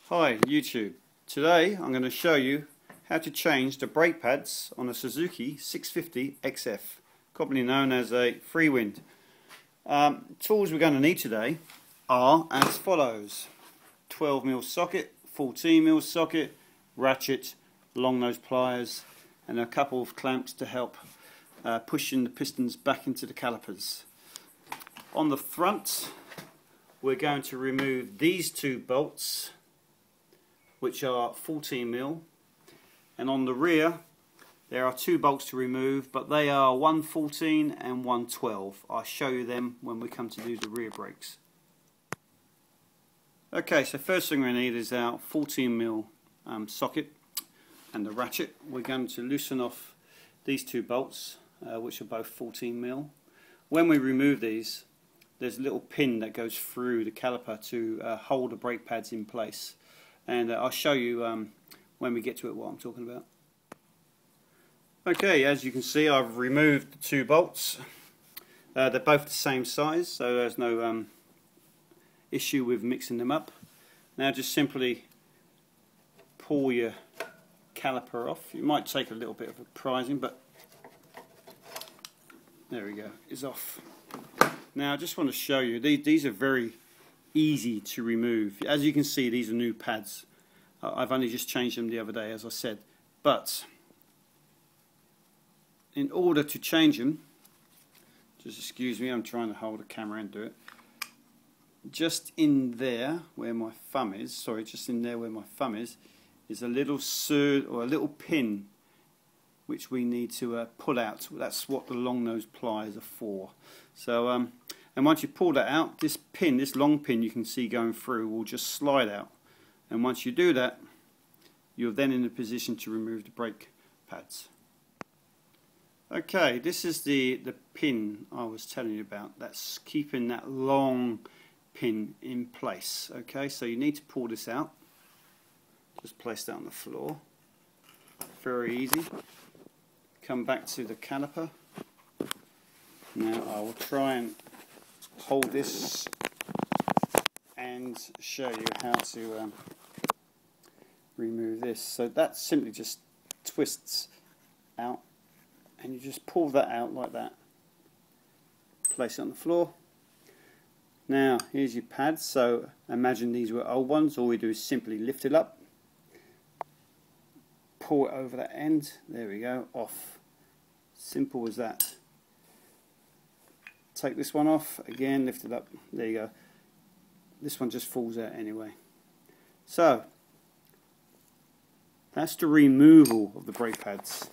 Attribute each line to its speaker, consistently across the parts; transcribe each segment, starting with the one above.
Speaker 1: Hi YouTube. Today I'm going to show you how to change the brake pads on a Suzuki 650 XF, commonly known as a Freewind. Tools we're going to need today are as follows: 12mm socket, 14mm socket, ratchet, long nose pliers, and a couple of clamps to help pushing the pistons back into the calipers. On the front we're going to remove these two bolts, which are 14mm, and on the rear there are two bolts to remove, but they are 114 and 112. I'll show you them when we come to do the rear brakes. Okay, so first thing we need is our 14mm socket and the ratchet. We're going to loosen off these two bolts, which are both 14mm. When we remove these, there's a little pin that goes through the caliper to hold the brake pads in place. And I'll show you when we get to it what I'm talking about. Okay, as you can see, I've removed the two bolts. They're both the same size, so there's no issue with mixing them up. Now just simply pull your caliper off. You might take a little bit of a prising, but there we go, it's off. Now I just want to show you, these are very easy to remove. As you can see, these are new pads. I've only just changed them the other day, as I said. But in order to change them, just excuse me, I'm trying to hold the camera and do it. Just in there where my thumb is, just in there where my thumb is a little a little pin which we need to pull out. That's what the long nose pliers are for. So and once you pull that out, this pin, this long pin you can see going through, will just slide out. And once you do that, you're then in a position to remove the brake pads. Okay, this is the pin I was telling you about. That's keeping that long pin in place. Okay, so you need to pull this out. Just place that on the floor. Very easy. Come back to the caliper. Now I will try and hold this and show you how to remove this. So that simply just twists out, and you just pull that out like that. Place it on the floor. Now here's your pads. So imagine these were old ones. All we do is simply lift it up, pull it over that end. There we go, off. Simple as that. Take this one off, again lift it up, there you go. This one just falls out anyway. So that's the removal of the brake pads.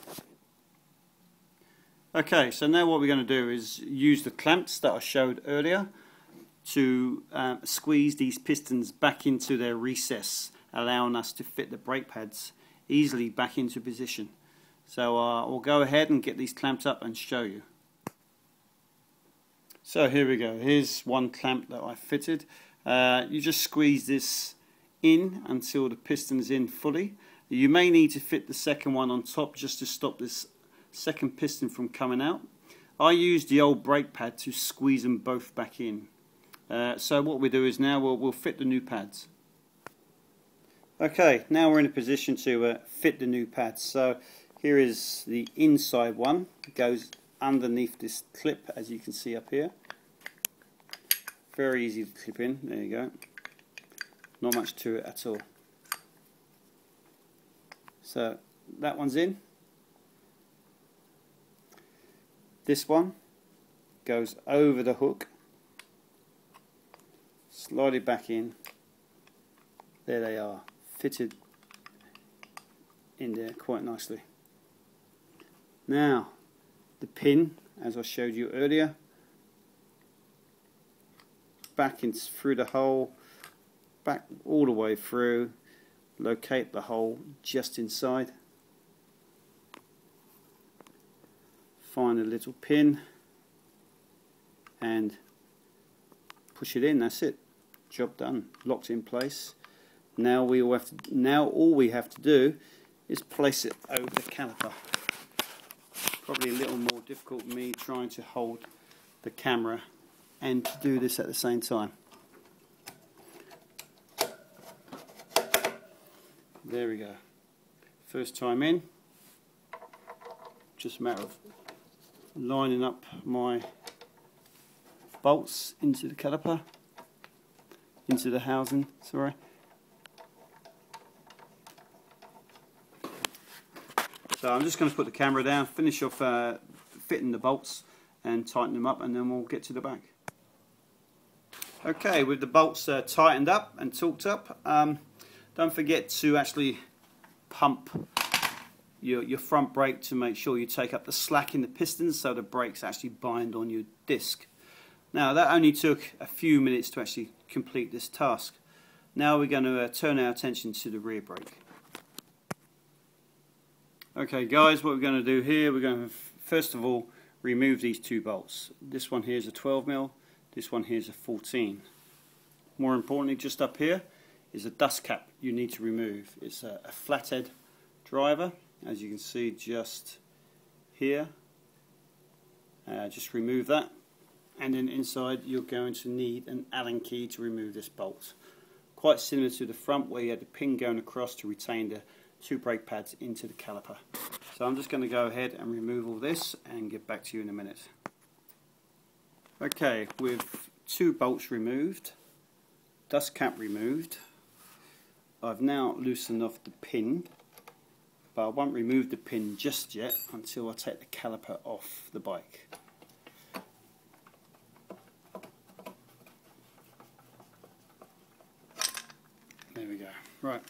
Speaker 1: Okay, so now what we're going to do is use the clamps that I showed earlier to squeeze these pistons back into their recess, allowing us to fit the brake pads easily back into position. So we'll go ahead and get these clamps up and show you. So here we go, here's one clamp that I fitted. You just squeeze this in until the piston's in fully. You may need to fit the second one on top just to stop this second piston from coming out. I used the old brake pad to squeeze them both back in. So what we do is now we'll fit the new pads. Okay, now we're in a position to fit the new pads. So here is the inside one. It goes underneath this clip, as you can see up here. Very easy to clip in, there you go. Not much to it at all. So that one's in. This one goes over the hook, slide it back in. There they are, fitted in there quite nicely. Now the pin, as I showed you earlier, back in through the hole, back all the way through, locate the hole just inside, find a little pin and push it in. That's it, job done, locked in place. Now all we have to do is place it over the caliper. Probably a little more difficult me trying to hold the camera and to do this at the same time. There we go. First time in. Just a matter of lining up my bolts into the caliper, into the housing, sorry. So I'm just going to put the camera down, finish off fitting the bolts and tighten them up, and then we'll get to the back. Okay, with the bolts tightened up and torqued up, don't forget to actually pump your front brake to make sure you take up the slack in the pistons so the brakes actually bind on your disc. Now that only took a few minutes to actually complete this task. Now we're going to turn our attention to the rear brake. Okay guys, what we're going to do here, we're going to first of all remove these two bolts. This one here is a 12mm, this one here is a 14. More importantly, just up here is a dust cap you need to remove. It's a flathead driver, as you can see just here. Just remove that, and then inside you're going to need an Allen key to remove this bolt. Quite similar to the front where you had the pin going across to retain the two brake pads into the caliper. So I'm just going to go ahead and remove all this and get back to you in a minute. Okay, with two bolts removed, dust cap removed, I've now loosened off the pin, but I won't remove the pin just yet until I take the caliper off the bike. There we go. Right.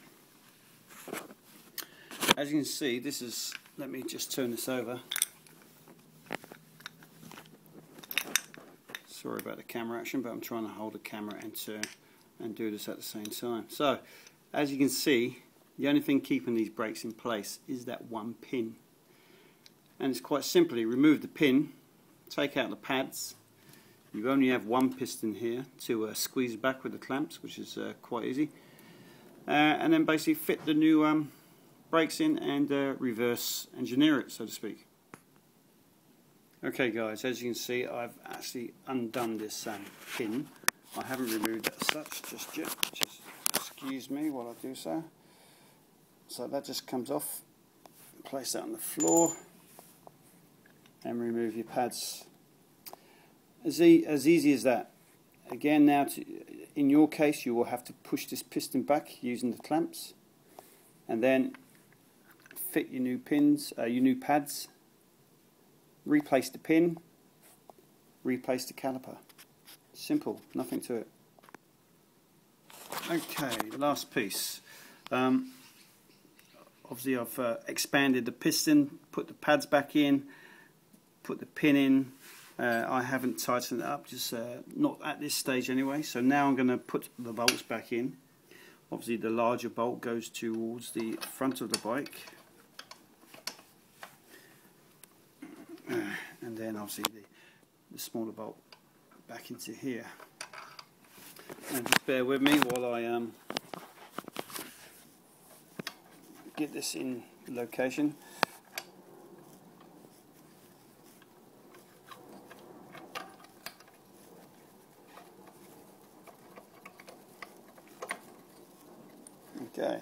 Speaker 1: As you can see, this is, let me just turn this over. Sorry about the camera action, but I'm trying to hold the camera and do this at the same time. So, as you can see, the only thing keeping these brakes in place is that one pin. And it's quite simply, remove the pin, take out the pads. You only have one piston here to squeeze back with the clamps, which is quite easy. And then basically fit the new brakes in and reverse engineer it, so to speak. Okay guys, as you can see, I've actually undone this pin. I haven't removed it as such just yet. Just excuse me while I do so. So that just comes off. Place that on the floor and remove your pads. As easy as that. Again, now in your case you will have to push this piston back using the clamps, and then fit your new pins, your new pads, replace the pin, replace the caliper. Simple, nothing to it. Okay, last piece. Obviously I've expanded the piston, put the pads back in, put the pin in. I haven't tightened it up, just not at this stage anyway. So now I'm going to put the bolts back in. Obviously the larger bolt goes towards the front of the bike. And then obviously the smaller bolt back into here. And just bear with me while I get this in location. Okay.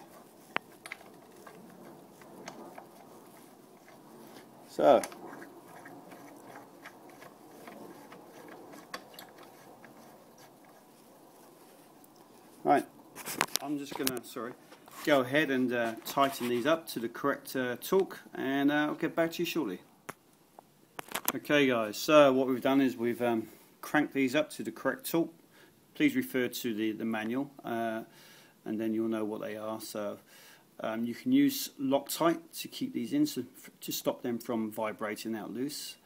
Speaker 1: So right, I'm just going to, go ahead and tighten these up to the correct torque, and I'll get back to you shortly. Okay guys, so what we've done is we've cranked these up to the correct torque. Please refer to the manual, and then you'll know what they are. So you can use Loctite to keep these in, to stop them from vibrating out loose.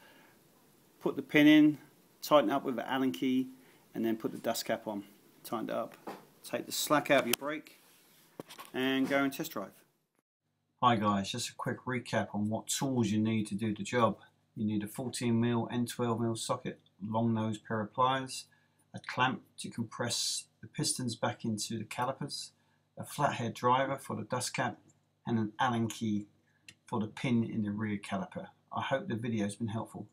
Speaker 1: Put the pin in, tighten up with an Allen key, and then put the dust cap on. Tighten it up. Take the slack out of your brake and go and test drive. Hi guys, just a quick recap on what tools you need to do the job. You need a 14mm and 12mm socket, long nose pair of pliers, a clamp to compress the pistons back into the calipers, a flathead driver for the dust cap, and an Allen key for the pin in the rear caliper. I hope the video has been helpful.